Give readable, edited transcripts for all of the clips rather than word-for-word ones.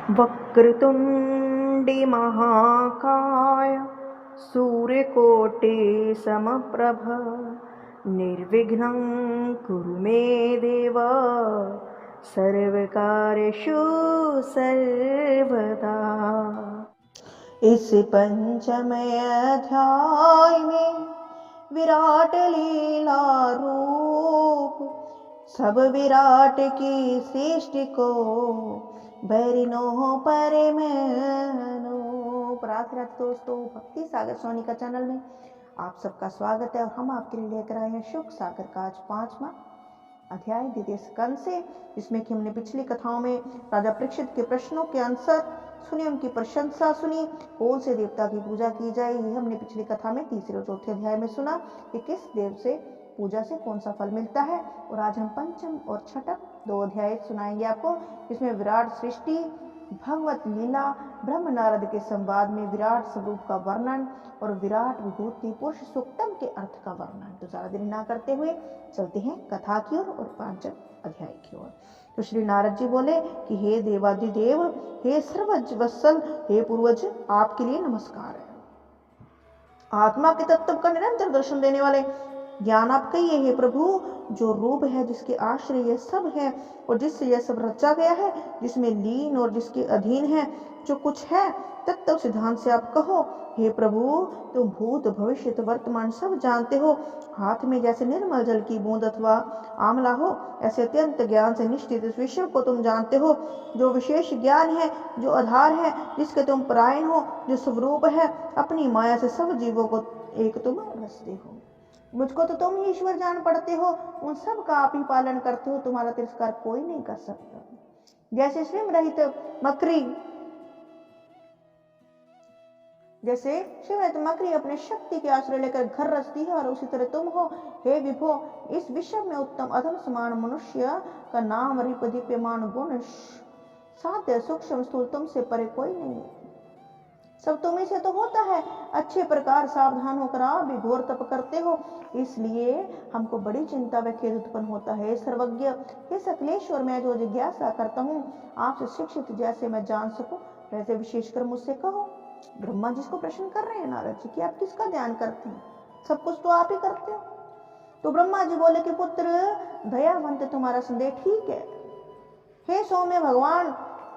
वक्रतुण्डी महाकाय सूर्यकोटि समप्रभ निर्विघ्नं कुरु मे देव सर्वकार्येषु सर्वदा। इस पंचमय अध्याय में विराट लीला रूप सब विराट की सृष्टि को बैरिनो परमेनो। प्रार्थना दोस्तों, भक्ति सागर सोनी का चैनल में आप सबका स्वागत है और हम आपके लिए लेकर आए हैं शुक सागर का आज 5वां अध्याय द्वितीय स्कंद से, जिसमें कि हमने पिछली कथाओं में राजा परीक्षित के प्रश्नों के आंसर सुनी, उनकी प्रशंसा सुनी, कौन से देवता की पूजा की जाए, ये हमने पिछली कथा में तीसरे और चौथे अध्याय में सुना कि किस देव से पूजा से कौन सा फल मिलता है। और आज हम पंचम और छठम 2 अध्याय सुनाएंगे आपको, जिसमें विराट सृष्टि, भगवत लीला, ब्रह्म नारद के संवाद में विराट स्वरूप का वर्णन और विराट विभूति पुरुष सूक्तम के अर्थ का वर्णन। तो ज्यादा देरी ना करते हुए चलते हैं कथा की ओर और पंचम अध्याय की ओर। तो श्री नारद जी बोले कि हे देवादिदेव, हे सर्वज वत्सल, हे पूर्वज, आपके लिए नमस्कार है। आत्मा के तत्व का निरंतर दर्शन देने वाले ज्ञान आप कहिए, हे प्रभु, जो रूप है, जिसके आश्रय यह सब है और जिससे यह सब रचा गया है, जिसमें लीन और जिसके अधीन है जो कुछ है, तत्व सिद्धांत से आप कहो। हे प्रभु, तुम भूत भविष्य वर्तमान सब जानते हो। हाथ में जैसे निर्मल जल की बूंद अथवा आंवला हो, ऐसे अत्यंत ज्ञान से निश्चित इस विषय को तुम जानते हो, जो विशेष ज्ञान है, जो आधार है, जिसके तुम परायण हो, जो स्वरूप है, अपनी माया से सब जीवों को एक तुम रचते हो। मुझको तो तुम ही ईश्वर जान पड़ते हो, उन सब का आप ही पालन करते हो, तुम्हारा तिरस्कार कोई नहीं कर सकता। जैसे स्वयं रहित मकड़ी अपने शक्ति के आश्रय लेकर घर रचती है, और उसी तरह तुम हो हे विभो। इस विश्व में उत्तम अधम समान मनुष्य का नाम रिप दीप्यमान गुण साध्य सूक्ष्म स्थूल तुमसे परे कोई नहीं। सब तुम्हें से तो होता है। अच्छे प्रकार सावधान होकर आप भी घोर तप करते हो, इसलिए हमको बड़ी चिंता व खेद उत्पन्न होता है। सर्वज्ञ, हे सकलेश्वर, मैं जो जिज्ञासा करता हूँ आपसे शिक्षित, जैसे मैं जान सकूं वैसे विशेषकर मुझसे कहो। ब्रह्मा जिसको प्रश्न कर रहे हैं नारद जी कि आप किसका ध्यान करते हैं, सब कुछ तो आप ही करते हो। तो ब्रह्मा जी बोले कि पुत्र दयावंत, तुम्हारा संदेह ठीक है। हे सौम्य भगवान,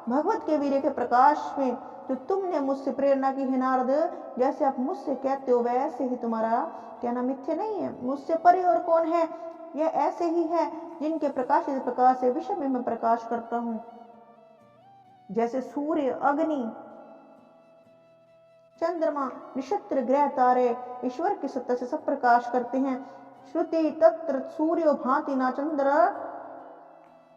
भगवत के वीर्य के प्रकाश में जो तुमने मुझसे प्रेरणा की है नारद, जैसे आप मुझसे कहते हो वैसे ही तुम्हारा कहना मिथ्या नहीं है। मुझसे परे और कौन है, यह ऐसे ही है जिनके प्रकाशित प्रकाश से विश्व में मैं प्रकाश करता हूँ। जैसे सूर्य, अग्नि, चंद्रमा, नक्षत्र, ग्रह, तारे ईश्वर की सत्ता से सब प्रकाश करते हैं। श्रुति तत्र सूर्यो भांति ना चंद्र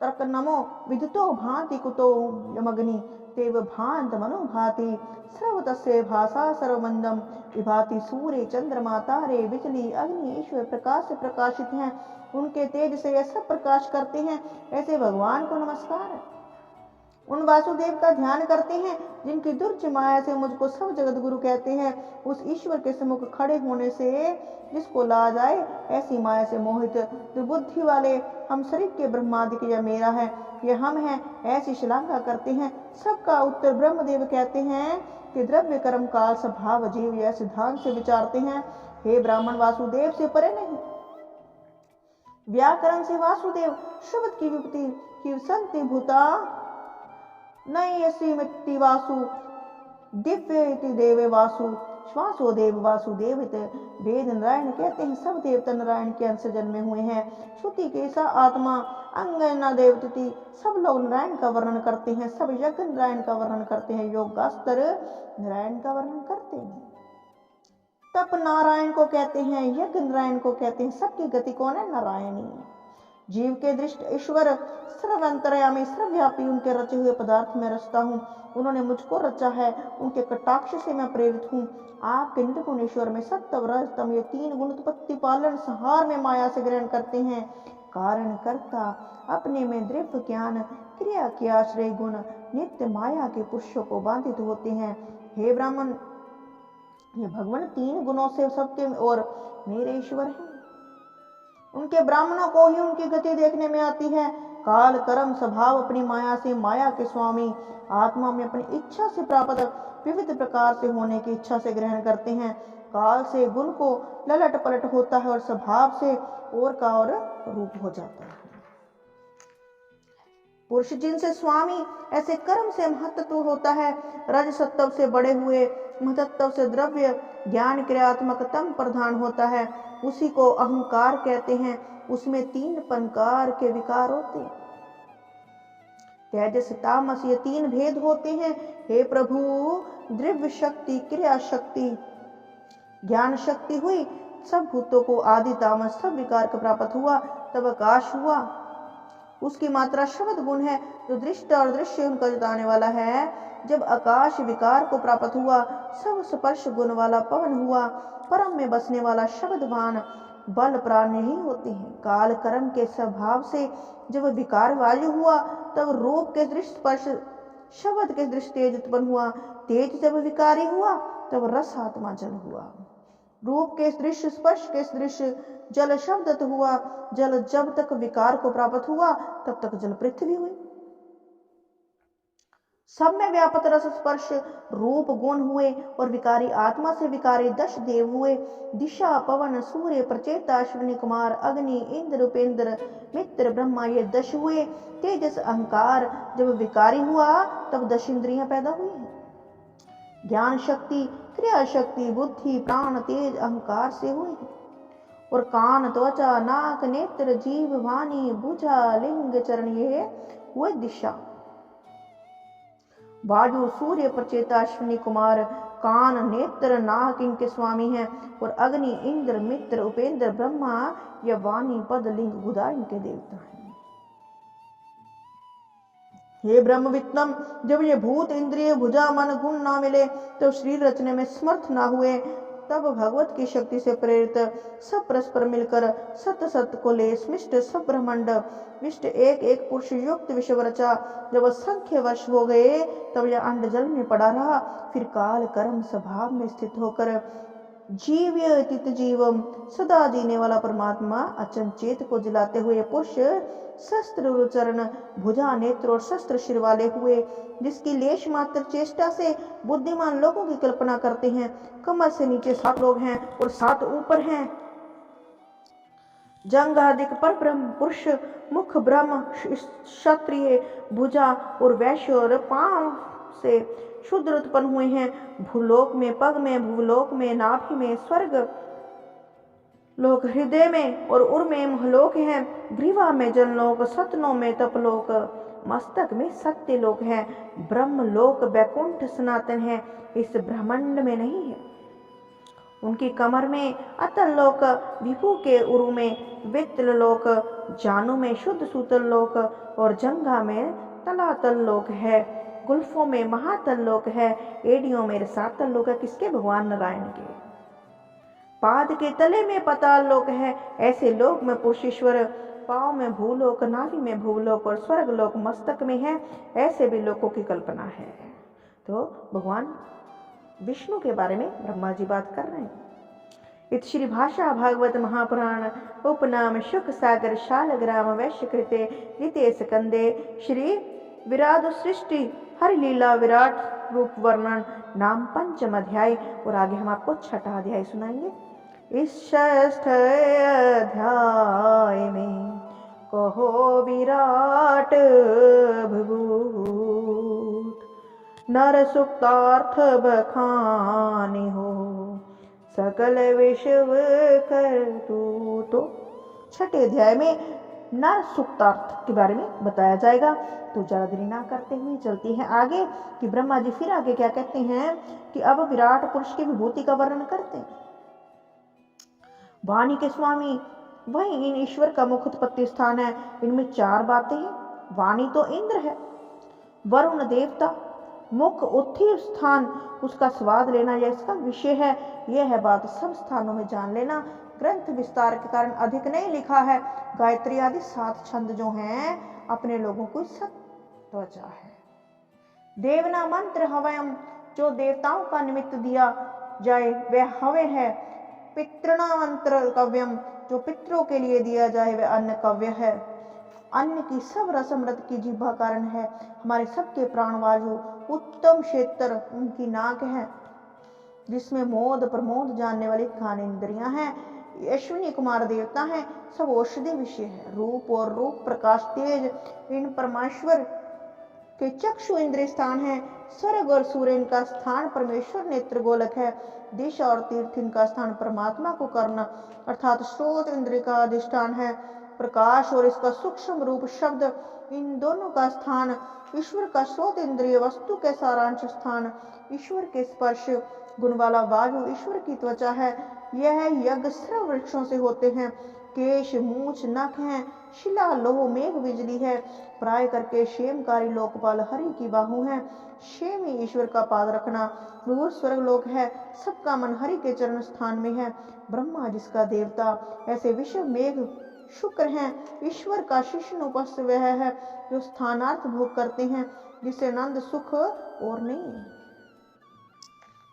तर्क नमो विद्युतो भांति कुतो यमग्नि तेव भांत मनो भाति सर्वतस्य भाषा सर्वमंदम विभाति। सूर्य, चंद्रमा, तारे, बिजली, अग्नि ईश्वर प्रकाश से प्रकाशित हैं, उनके तेज से यह सब प्रकाश करते हैं। ऐसे भगवान को नमस्कार है। उन वासुदेव का ध्यान करते हैं जिनकी दुर्ज माया से मुझको सब जगत गुरु कहते हैं। उस ईश्वर के सम्मुख खड़े होने से जिसको लाज आए, ऐसी माया से मोहित दुर्बुद्धि वाले हम शरीर के ब्रह्मादि के यह मेरा है, यह हम हैं, ऐसी श्लाघा करते हैं। सबका उत्तर ब्रह्मदेव कहते हैं कि द्रव्य कर्म काल स्वभाव जीव यह सिद्धांत से विचारते हैं। हे ब्राह्मण, वासुदेव से परे नहीं। व्याकरण से वासुदेव, शब्द की विभूति की संति भूता नयसी वासु दिव्य इति देवे वासु श्वासो देव वासुदेव वेद नारायण कहते हैं। सब देवता नारायण के अंश जन्मे हुए हैं। श्रुति के सा आत्मा अंगना देवती, सब लोग नारायण का वर्णन करते हैं, सब यज्ञ नारायण का वर्णन करते हैं, योगास्त्र नारायण का वर्णन करते हैं, तप नारायण को कहते हैं, यज्ञ नारायण को कहते हैं। सबकी गति कौन है? नारायणी। जीव के दृष्ट ईश्वर सर्वंतर्यामी सर्वव्यापी, उनके रचे हुए पदार्थ में रचता हूँ। उन्होंने मुझको रचा है, उनके कटाक्ष से मैं प्रेरित हूँ। आपके निर्गुण ईश्वर में सत्व रज तम ये 3 गुण उत्पत्ति पालन संहार में माया से ग्रहण करते हैं। कारण कर्ता अपने में द्रव्य ज्ञान क्रिया के आश्रय गुण नित्य माया के पुरुषों को बाधित होते हैं। हे ब्राह्मण, ये भगवान 3 गुणों से सबके और मेरे ईश्वर हैं। उनके ब्राह्मणों को ही उनकी गति देखने में आती है। काल कर्म स्वभाव अपनी माया से माया के स्वामी आत्मा में अपनी इच्छा से प्राप्त विविध प्रकार से होने की इच्छा से ग्रहण करते हैं। काल से गुण को ललट पलट होता है और स्वभाव से और का और रूप हो जाता है। पुरुष जिनसे स्वामी ऐसे कर्म से महत्त्व होता है, रज सत्व से बड़े हुए महत्त्व से द्रव्य ज्ञान क्रियात्मक तम प्रधान होता है, उसी को अहंकार कहते हैं। उसमें 3 प्रकार के विकार होते हैं, तेजस तामस, ये 3 भेद होते हैं। हे प्रभु, द्रव्य शक्ति, क्रिया शक्ति, ज्ञान शक्ति हुई, सब भूतों को आदि तामस सब विकार का प्राप्त हुआ, तब आकाश हुआ। उसकी मात्रा शब्द गुण है जो दृष्ट और दृश्य उनका जताने वाला है। जब आकाश विकार को प्राप्त हुआ, सब स्पर्श गुण वाला पवन हुआ। परम में बसने वाला शब्दवान बल प्राण ही होते हैं। काल कर्म के स्वभाव से जब विकार वायु हुआ, तब रूप के दृश्य स्पर्श, शब्द के दृश्य तेज उत्पन्न हुआ। तेज जब विकारी हुआ, तब रस आत्मा जल हुआ। रूप के दृश्य स्पर्श के दृश्य जल शब्द हुआ। जल जब तक विकार को प्राप्त हुआ, तब तक जल पृथ्वी हुई। सब में व्यापक रस स्पर्श रूप गुण हुए और विकारी आत्मा से विकारी 10 देव हुए। दिशा, पवन, सूर्य, प्रचेता, अश्विनी कुमार, अग्नि, इंद्र, उपेंद्र, मित्र, ब्रह्मा, ये 10 हुए। तेजस अहंकार जब विकारी हुआ, तब 10 इंद्रियां पैदा हुई हैं। ज्ञान शक्ति, क्रिया शक्ति, बुद्धि, प्राण, तेज अहंकार से हुई है। और कान, त्वचा, नाक, नेत्र, जीव, वाणी, भुजा, लिंग, चरण, ये हुए दिशा। वायु, सूर्य, प्रचेता, अश्विनी कुमार, कान, नेत्र, नाक इनके स्वामी हैं। और अग्नि, इंद्र, मित्र, उपेंद्र, ब्रह्मा, या वाणी, पद, लिंग, गुदा इनके देवता हैं। हे ब्रह्मवित्तम, जब ये भूत, इंद्रिय, भुजा, मन, गुण ना मिले, तो शरीर रचने में समर्थ ना हुए, तब भगवत की शक्ति से प्रेरित सब परस्पर मिलकर सत्य सत्य को ले स्मिष्ट सब ब्रह्मांड विष्ट एक एक पुरुष युक्त विश्व रचा। जब असंख्य वर्ष हो गए, तब यह अंड जल में पड़ा रहा। फिर काल कर्म स्वभाव में स्थित होकर जीव्यतीत जीवम, सदा जीने वाला परमात्मा अचंचेत को जलाते हुए पुरुष शस्त्र चरण, भुजा, नेत्र और शस्त्र शिर वाले हुए, जिसकी लेश मात्र चेष्टा से बुद्धिमान लोगों की कल्पना करते हैं। कमर से नीचे 7 लोग हैं और 7 ऊपर हैं। जंघाधिक पर ब्रह्म पुरुष, मुख ब्रह्म, क्षत्रिय, भुजा और वैश्य और पांव से शूद्र उत्पन्न हुए हैं। भूलोक में पग में, भूलोक में नाभि में, स्वर्ग लोक हृदय में और उर में महलोक है। ग्रीवा में जनलोक, सतनों में तपलोक, मस्तक में सत्य लोक है। ब्रह्मलोक वैकुंठ सनातन है, इस ब्रह्मांड में नहीं है। उनकी कमर में अतल लोक, विभु के उरु में वित्ल लोक, जानू में शुद्ध सूतल लोक और जंघा में तलातल लोक है। गुल्फों में महातल लोक है, एडियों में रसातल लोक है। किसके? भगवान नारायण के। पाद के तले में पताल लोक है। ऐसे लोक में पुरुषेश्वर, पाँव में भूलोक, नाभि में भूलोक और स्वर्ग लोक मस्तक में है। ऐसे भी लोकों की कल्पना है। तो भगवान विष्णु के बारे में ब्रह्मा जी बात कर रहे हैं। इत श्री भाषा भागवत महापुराण उपनाम शुक सागर शालग्राम वैश्यकृते द्वितीय स्कंदे श्री विराट सृष्टि हरि लीला विराट रूप वर्णन नाम 5वां अध्याय। और आगे हम आपको 6वां अध्याय सुनाएंगे। इस 6th अध्याय में कहो विराट भूत, नर सुक्तार्थ बखानी हो, सकल विश्व कर तू। तो 6ठे अध्याय में नर सुक्तार्थ के बारे में बताया जाएगा। तो ज्यादा देरी ना करते हुए चलती है आगे कि ब्रह्मा जी फिर आगे क्या कहते हैं कि अब विराट पुरुष की विभूति का वर्णन करते हैं। वाणी के स्वामी वही इन ईश्वर का मुख्य उत्पत्ति स्थान है। इनमें 4 बातें हैं। वाणी तो इंद्र है, वरुण देवता, मुख उत्थी स्थान, उसका स्वाद लेना यह इसका विषय है। यह है बात सब स्थानों में जान लेना। ग्रंथ विस्तार के कारण अधिक नहीं लिखा है। गायत्री आदि 7 छंद जो हैं अपने लोगों को सब त्वचा है। देवना मंत्र हवयम, जो देवताओं का निमित्त दिया जाए वह हवे है। पितृणा मंत्र कव्यम, जो पितरों के लिए दिया जाए वह अन्न कव्य है। अन्न की सब रस अमृत की जीभा कारण है। हमारे सबके प्राणवायु उत्तम क्षेत्र उनकी नाक है, जिसमें मोद प्रमोद जानने वाली खान इंद्रियां हैं। अश्विनी कुमार देवता हैं, सब औषधि विषय है। रूप और रूप प्रकाश तेज इन परमेश्वर के चक्षु इंद्रिय स्थान है। स्वर्ग और सूर्य इनका स्थान परमेश्वर नेत्र गोलक है। दिशा और तीर्थ इनका स्थान परमात्मा को करना अर्थात स्रोत इंद्रिय का अधिष्ठान है। प्रकाश और इसका सूक्ष्म रूप शब्द इन दोनों का स्थान ईश्वर का स्रोत इंद्रिय वस्तु के सारांश स्थान। ईश्वर के स्पर्श गुण वाला वायु ईश्वर की त्वचा है। यह यज्ञ सर्व वृक्षों से होते हैं। केश मूछ नख हैं। शिला लोह मेघ बिजली है। प्राय करके क्षेमकारी लोकपाल हरि की बाहु है। क्षेम ही ईश्वर का पाद रखना। दूर स्वर्ग लोक है। सबका मन हरि के चरण स्थान में है। ब्रह्मा जिसका देवता ऐसे विश्व मेघ शुक्र हैं। ईश्वर का शिष्य उपस्थ वह है जो स्थानार्थ भोग करते हैं, जिसे नंद सुख और नहीं।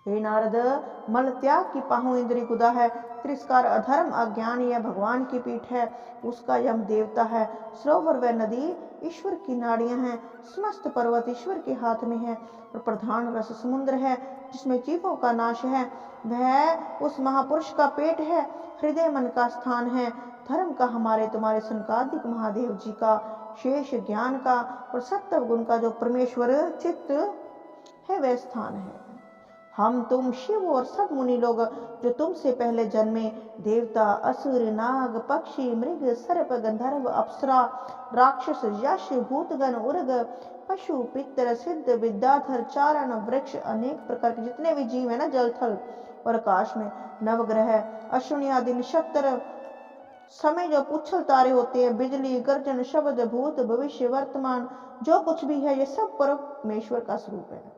हे नारद, मल त्याग की पाहु इंद्री गुदा है। तिरस्कार अधर्म अज्ञान यह भगवान की पीठ है, उसका यम देवता है। सरोवर व नदी ईश्वर की नाड़ियां हैं। समस्त पर्वत ईश्वर के हाथ में है और प्रधान रस समुद्र है, जिसमें जीवों का नाश है। वह उस महापुरुष का पेट है। हृदय मन का स्थान है। धर्म का हमारे तुम्हारे सनकादिक महादेव जी का, शेष ज्ञान का और सत्व गुण का जो परमेश्वर चित्त है वह स्थान है। हम तुम शिव और सब मुनि लोग जो तुमसे पहले जन्मे, देवता असुर नाग पक्षी मृग सर्प गंधर्व अप्सरा राक्षस यश भूतगण उर्ग पशु पितर सिद्ध विद्याधर चारण वृक्ष अनेक प्रकार के जितने भी जीव है ना, जल थल और आकाश में, नवग्रह अश्विनी आदि नक्षत्र समय जो पुच्छल तारे होते हैं, बिजली गर्जन शब्द भूत भविष्य वर्तमान जो कुछ भी है, ये सब परमेश्वर का स्वरूप है।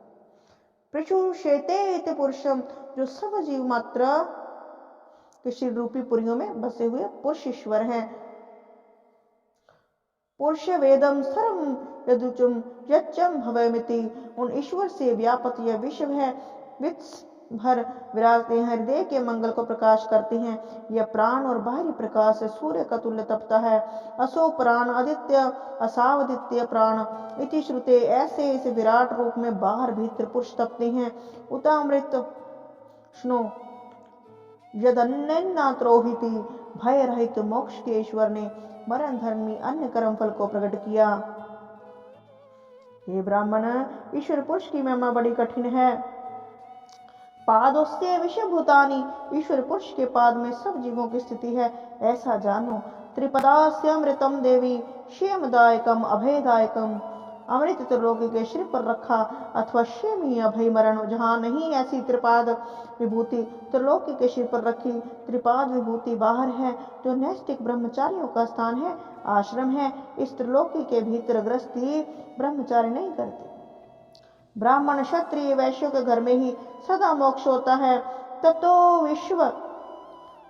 प्रचुषेते पुरुषम जो सब जीव मात्र के शरीर रूपी पुरियों में बसे हुए पुरुष ईश्वर हैं। पुरुष वेदम सर्वम यदुचम यच्चम भवमिति उन ईश्वर से व्यापक यह विश्व है। वित्स भर विराजते हैं, हृदय के मंगल को प्रकाश करते हैं। यह प्राण और बाहरी प्रकाश सूर्य का तुल्य तपता है। असो प्राण आदित्य असावदित्य प्राण इति श्रुते ऐसे इस विराट रूप में बाहर भीतर पुरुष तपते हैं। उतामृत स्नो यदन्नात्रोहिति भय रहित मोक्ष के ईश्वर ने मरण धर्मी अन्य कर्म फल को प्रकट किया। हे ब्राह्मण, ईश्वर पुरुष की महिमा बड़ी कठिन है। पादोस्ते विश्वभूतानि ईश्वर पुरुष के पाद में सब जीवों की स्थिति है, ऐसा जानो। त्रिपदास्यमृतम देवी क्षेमदायकम अभयदायकम अमृत त्रिलोकी के सिर पर रखा अथवा क्षेमी अभय मरण जहाँ नहीं ऐसी त्रिपाद विभूति त्रिलोकी के सिर पर रखी। त्रिपाद विभूति बाहर है जो नैष्टिक ब्रह्मचारियों का स्थान है, आश्रम है। इस त्रिलोकी के भीतर गृहस्थी ब्रह्मचारी नहीं करते। ब्राह्मण क्षत्रिय वैश्यों के घर में ही सदा मोक्ष होता है। ततो विश्व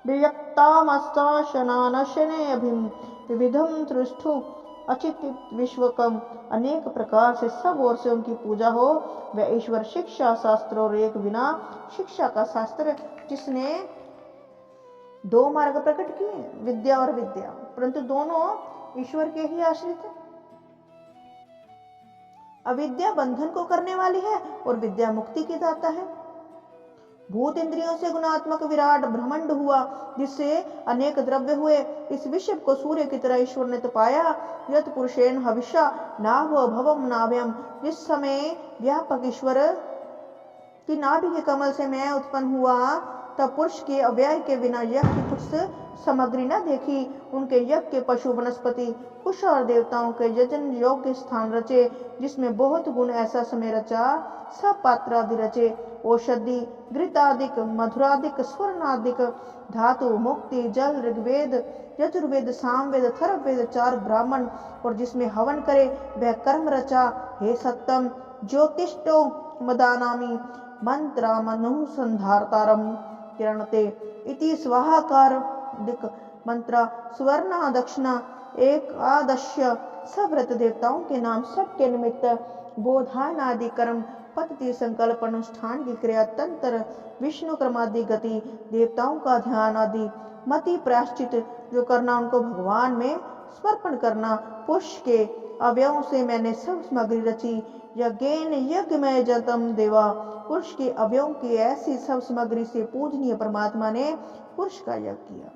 वियक्तामस्ताशनानशने अभिम विविधम तृष्ठु अचित विश्वकम अनेक प्रकार से सब ओर से उनकी पूजा हो। वह ईश्वर शिक्षा शास्त्र और एक बिना शिक्षा का शास्त्र, जिसने दो मार्ग प्रकट किए, विद्या और विद्या, परंतु दोनों ईश्वर के ही आश्रित है। अविद्या बंधन को करने वाली है और विद्या मुक्ति की दाता है। भूत इंद्रियों से गुणात्मक विराट ब्रह्मांड हुआ, जिससे अनेक द्रव्य हुए। इस विश्व को सूर्य की तरह ईश्वर ने तपाया। यत पुरुषेण हविषा नाभो भवम नाभ्यम जिस समय व्यापक ईश्वर की नाभि के कमल से मैं उत्पन्न हुआ, तब पुरुष के अव्यय के बिना यज्ञ की कुछ सामग्री न देखी। उनके यज्ञ के पशु वनस्पति कुश और देवताओं के यजन योग्य स्थान रचे, जिसमें बहुत गुण ऐसा समय रचा। सब पात्र आदि रचे, औषधि घृतादिक मधुरादिक स्वर्णादिक धातु मुक्ति जल ऋग्वेद यजुर्वेद सामवेद अथर्ववेद चार ब्राह्मण, और जिसमें हवन करे वह कर्म रचा। हे सत्तम ज्योतिष्टो मदानामी मंत्रा मनुसंधारतारम किरणते इति स्वाहाकार दिक मंत्रा सुवर्णा दक्षिणा एकादश्य सब व्रत देवताओं के नाम सबके निमित्त गोधान आदि कर्म पद्धति संकल्प अनुष्ठान की क्रिया तंत्र विष्णु क्रमादि गति देवताओं का ध्यान आदि मति प्रायश्चित जो करना उनको भगवान में समर्पण करना। पुरुष के अवयवों से मैंने सब सामग्री रची, यज्ञेन यज्ञ में जतम देवा। पुरुष के अवयवों की ऐसी सब सामग्री से पूजनीय परमात्मा ने पुरुष का यज्ञ किया।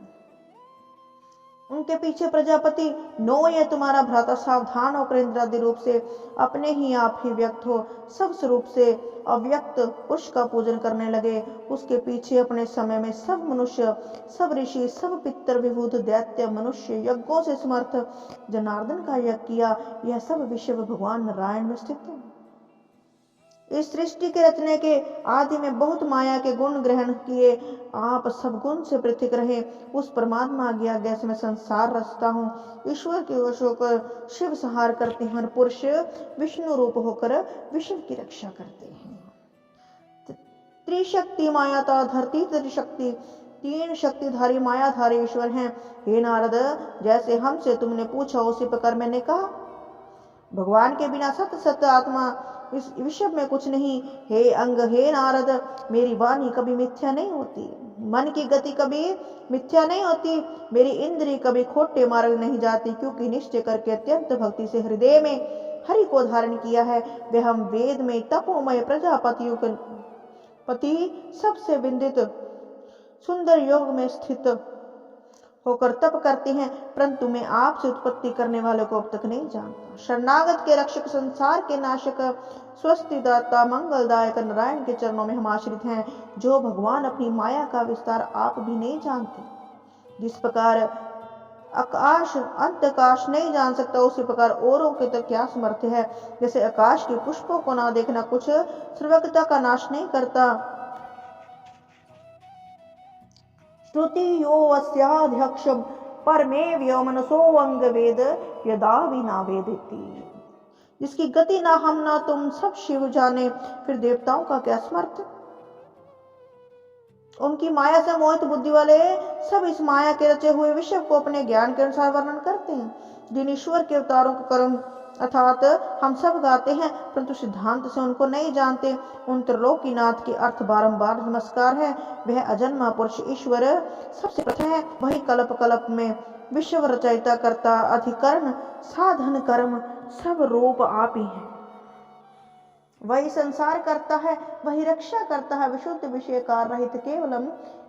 उनके पीछे प्रजापति, नो ये तुम्हारा भ्राता सावधान होकर इंद्रादि रूप से अपने ही आप ही व्यक्त हो सब स्वरूप से अव्यक्त पुरुष का पूजन करने लगे। उसके पीछे अपने समय में सब मनुष्य, सब ऋषि, सब पितर, विभूत, दैत्य, मनुष्य यज्ञों से समर्थ जनार्दन का यज्ञ किया। यह सब विश्व भगवान नारायण में स्थित है। इस सृष्टि के रचने के आदि में बहुत माया के गुण ग्रहण किए आप सब गुण से पृथक रहे। उस परमात्मा की आज्ञा से मैं संसार रचता हूँ। ईश्वर के वश होकर शिव संहार करते हैं और पुरुष विष्णु रूप होकर विश्व की रक्षा करते हैं। त्रिशक्ति मायाता धरती त्रिशक्ति, तीन शक्तिधारी मायाधारी ईश्वर हैं। हे नारद, जैसे हमसे तुमने पूछा उसी प्रकार मैंने कहा। भगवान के बिना सत्य सत्य आत्मा इस विश्व में कुछ नहीं। हे अंग, हे नारद, मेरी वाणी कभी मिथ्या नहीं होती, मन की गति कभी मिथ्या नहीं होती, मेरी इंद्रिय कभी खोटे मार्ग नहीं जाती, क्योंकि निश्चय करके अत्यंत भक्ति से हृदय में हरि को धारण किया है। वे हम वेद में तपोमय प्रजापतियों के पति सबसे विंदित सुंदर योग में स्थित होकर तप करते हैं, परंतु मैं आपसे उत्पत्ति करने वाले को अब तक नहीं जानता। शरणागत के रक्षक, संसार के नाशक, स्वस्तिदाता, मंगलदायक नारायण के चरणों में हम आश्रित हैं। जो भगवान अपनी माया का विस्तार आप भी नहीं जानते, जिस प्रकार आकाश अंतकाश नहीं जान सकता, उसी प्रकार औरों के तो क्या समर्थ है। जैसे आकाश के पुष्पों को ना देखना कुछ सर्वज्ञता का नाश नहीं करता। श्रुति यो अस्याध्यक्ष परमेव्य मनसो अंग वेद यदा विना वेदिति। जिसकी गति ना हम ना तुम सब शिव जाने, फिर देवताओं का क्या समर्थ। उनकी माया से मोहित बुद्धि वाले सब इस माया के रचे हुए विश्व को अपने ज्ञान के अनुसार वर्णन करते हैं। जिन ईश्वर के अवतारों का कर्म अर्थात हम सब गाते हैं, परंतु सिद्धांत से उनको नहीं जानते। उन त्रिलोकीनाथ के अर्थ बारंबार नमस्कार है। वह अजन्मा पुरुष ईश्वर सबसे प्रथम है। वही कल्प कल्प में विश्व रचयिता करता, अधिकरण, साधन, कर्म सब रूप आप ही है। वही संसार करता है, वही रक्षा करता है। विशुद्ध विषय कार रहित केवलम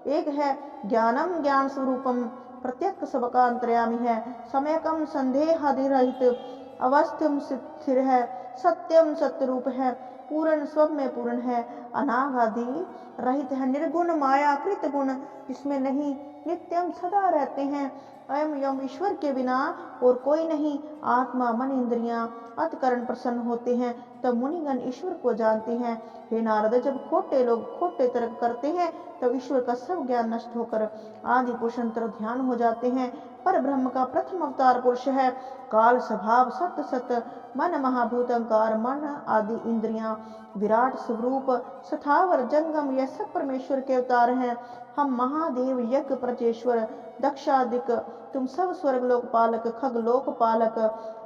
एक है। ज्ञानम ज्ञान स्वरूपम प्रत्यक्ष सबका अंतर्यामी है। समयकम संदेहादिरहित अवस्थिम स्थिर है। सत्यम सत्य रूप है। पूर्ण स्व में पूर्ण है। अनागादि रहित है। निर्गुण माया कृत गुण जिसमें नहीं, नित्यम सदा रहते हैं। अयम यम ईश्वर के बिना और कोई नहीं। आत्मा, मन, इंद्रियां, अंतकरण प्रसन्न होते हैं, तब मुनिगण ईश्वर को जानते हैं। हे नारद, जब खोटे लोग खोटे तर्क करते हैं, तब ईश्वर का सब ज्ञान नष्ट होकर आदि पुरुष अंतर ध्यान हो जाते हैं। पर ब्रह्म का प्रथम अवतार पुरुष है। काल स्वभाव सत्य सत्य, मन महाभूत अहंकार, मन आदि इंद्रियां, विराट स्वरूप, सथावर जंगम, यह सब परमेश्वर के अवतार हैं। हम महादेव, यज्ञ प्रचेश्वर, दक्षादिक, तुम सब स्वर्ग लोकपालक, खग लोकपालक,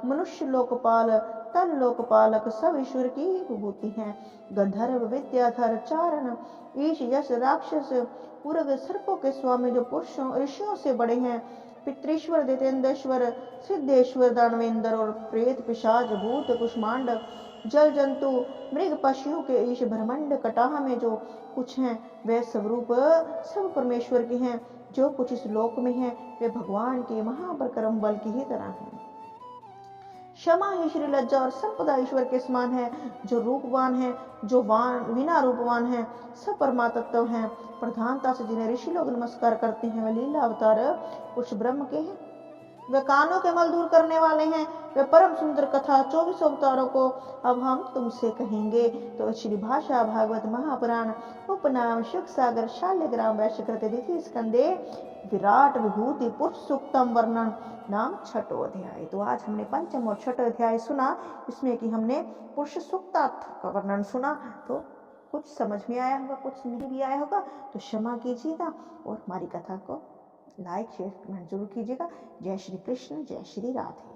मनुष्य लोकपाल, तल लोकपालक सब ईश्वर की विभूति हैं। गंधर्व, विद्याधर, चारण, ईश, यश, राक्षस, उर्ग, सर्पों के स्वामी जो पुरुषों ऋषियों से बड़े हैं। पितृश्वर, दैत्येंद्रेश्वर, सिद्धेश्वर, दानवेंद्र और प्रेत, पिशाच, भूत, कुष्मांड, जल जंतु, मृग, पशुओं के ईश, ब्रह्मांड कटाह में जो कुछ हैं वे स्वरूप सब परमेश्वर के हैं। जो कुछ इस लोक में है वे भगवान के महापराक्रम बल की ही तरह हैं। क्षमा ही श्री लज्जा और संपदा ईश्वर के समान है। जो रूपवान है, जो बिना रूपवान है, सब परमात्म हैं। प्रधानता से जिन्हें ऋषि लोग नमस्कार करते हैं वे लीला अवतार पुरुष ब्रह्म के हैं। वे कानों के मल दूर करने वाले हैं। वे परम सुंदर कथा 24 अवतारों को अब हम तुमसे कहेंगे। तो श्री भाषा भागवत महापुराण उपनाम शुक सागर शाल्यग्राम वैश्यकृत द्वितीय स्कंदे विराट विभूति पुरुष सूक्तम वर्णन नाम छठो अध्याय। तो आज हमने पंचम और छठो अध्याय सुना, इसमें कि हमने पुरुष सूक्तार्थ का वर्णन सुना। तो कुछ समझ में आया होगा, कुछ नहीं भी आया होगा तो क्षमा कीजिएगा और हमारी कथा को लाइक शेयर कमेंट जरूर कीजिएगा। जय श्री कृष्ण, जय श्री राधे।